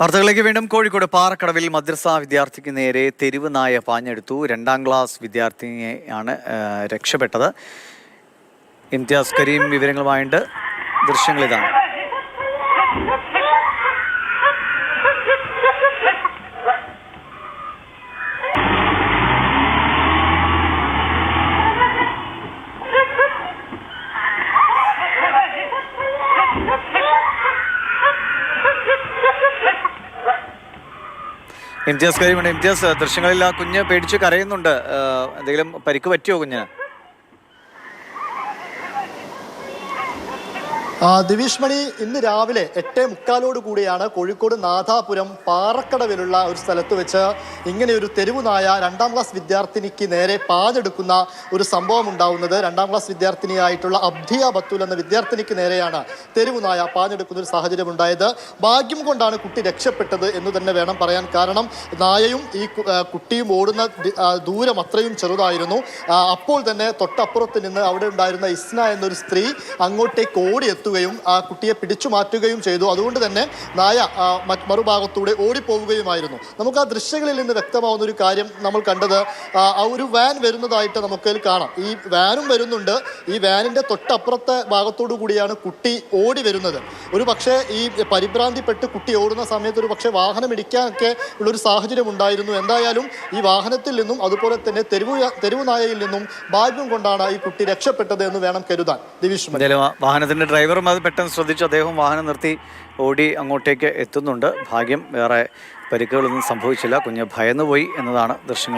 വാർത്തകളിലേക്ക് വീണ്ടും. കോഴിക്കോട് പാറക്കടവിൽ മദ്രസ വിദ്യാർത്ഥിക്ക് നേരെ തെരുവ് നായ പാഞ്ഞെടുത്തു. 2ാം ക്ലാസ് വിദ്യാർത്ഥിനിയാണ് രക്ഷപ്പെട്ടത്. ഇംതിയാസ് കരീം വിവരങ്ങളുമായിട്ട്. ദൃശ്യങ്ങളിതാണ്. ഇംതിയാസ് കരീമുണ്ട്. ഇംതിയാസ്, ദൃശ്യങ്ങളിൽ ആ കുഞ്ഞ് പേടിച്ച് കരയുന്നുണ്ട്. എന്തെങ്കിലും പരിക്ക് പറ്റിയോ കുഞ്ഞിന്? ദിവിഷ് മണി, ഇന്ന് രാവിലെ 8:45 കൂടിയാണ് കോഴിക്കോട് നാഥാപുരം പാറക്കടവിലുള്ള ഒരു സ്ഥലത്ത് വെച്ച് ഇങ്ങനെ ഒരു തെരുവു നായ 2ാം ക്ലാസ് വിദ്യാർത്ഥിനിക്ക് നേരെ പാഞ്ഞെടുക്കുന്ന ഒരു സംഭവം ഉണ്ടാവുന്നത്. 2ാം ക്ലാസ് വിദ്യാർത്ഥിനിയായിട്ടുള്ള അബ്ദിയ ബത്തൂൽ എന്ന വിദ്യാർത്ഥിനിക്ക് നേരെയാണ് തെരുവു നായ പാഞ്ഞെടുക്കുന്ന ഒരു സാഹചര്യം ഉണ്ടായത്. ഭാഗ്യം കൊണ്ടാണ് കുട്ടി രക്ഷപ്പെട്ടത് എന്ന് തന്നെ വേണം പറയാൻ. കാരണം നായയും ഈ കുട്ടിയും ഓടുന്ന ദൂരം അത്രയും ചെറുതായിരുന്നു. അപ്പോൾ തന്നെ തൊട്ടപ്പുറത്ത് നിന്ന് അവിടെ ഉണ്ടായിരുന്ന ഇസ്ന എന്നൊരു സ്ത്രീ അങ്ങോട്ടേക്ക് ഓടിയെത്തുകയും ആ കുട്ടിയെ പിടിച്ചു മാറ്റുകയും ചെയ്തു. അതുകൊണ്ട് തന്നെ നായ മറുഭാഗത്തൂടെ ഓടിപ്പോവുകയുമായിരുന്നു. നമുക്ക് ആ ദൃശ്യങ്ങളിൽ നിന്ന് വ്യക്തമാവുന്ന ഒരു കാര്യം നമ്മൾ കണ്ടത്, ആ ഒരു വാൻ വരുന്നതായിട്ട് നമുക്കതിൽ കാണാം. ഈ വാനും വരുന്നുണ്ട്. ഈ വാനിൻ്റെ തൊട്ടപ്പുറത്തെ ഭാഗത്തോടു കൂടിയാണ് കുട്ടി ഓടി വരുന്നത്. ഒരു പക്ഷേ ഈ പരിഭ്രാന്തിപ്പെട്ട് കുട്ടി ഓടുന്ന സമയത്ത് ഒരു പക്ഷേ വാഹനം ഇടിക്കാനൊക്കെ ഉള്ളൊരു സാഹചര്യം ഉണ്ടായിരുന്നു. എന്തായാലും ഈ വാഹനത്തിൽ നിന്നും അതുപോലെ തന്നെ തെരുവു നായയിൽ നിന്നും ഭാഗ്യം കൊണ്ടാണ് ഈ കുട്ടി രക്ഷപ്പെട്ടത് എന്ന് വേണം കരുതാൻ. ദിവിഷ്, വാഹനത്തിന്റെ ഡ്രൈവറും അത് പെട്ടെന്ന് ശ്രദ്ധിച്ചു. അദ്ദേഹം വാഹനം നിർത്തി ഓടി അങ്ങോട്ടേക്ക് എത്തുന്നുണ്ട്. ഭാഗ്യം, വേറെ പരിക്കുകളൊന്നും സംഭവിച്ചില്ല. കുഞ്ഞ് ഭയന്നുപോയി എന്നതാണ് ദൃശ്യങ്ങൾ.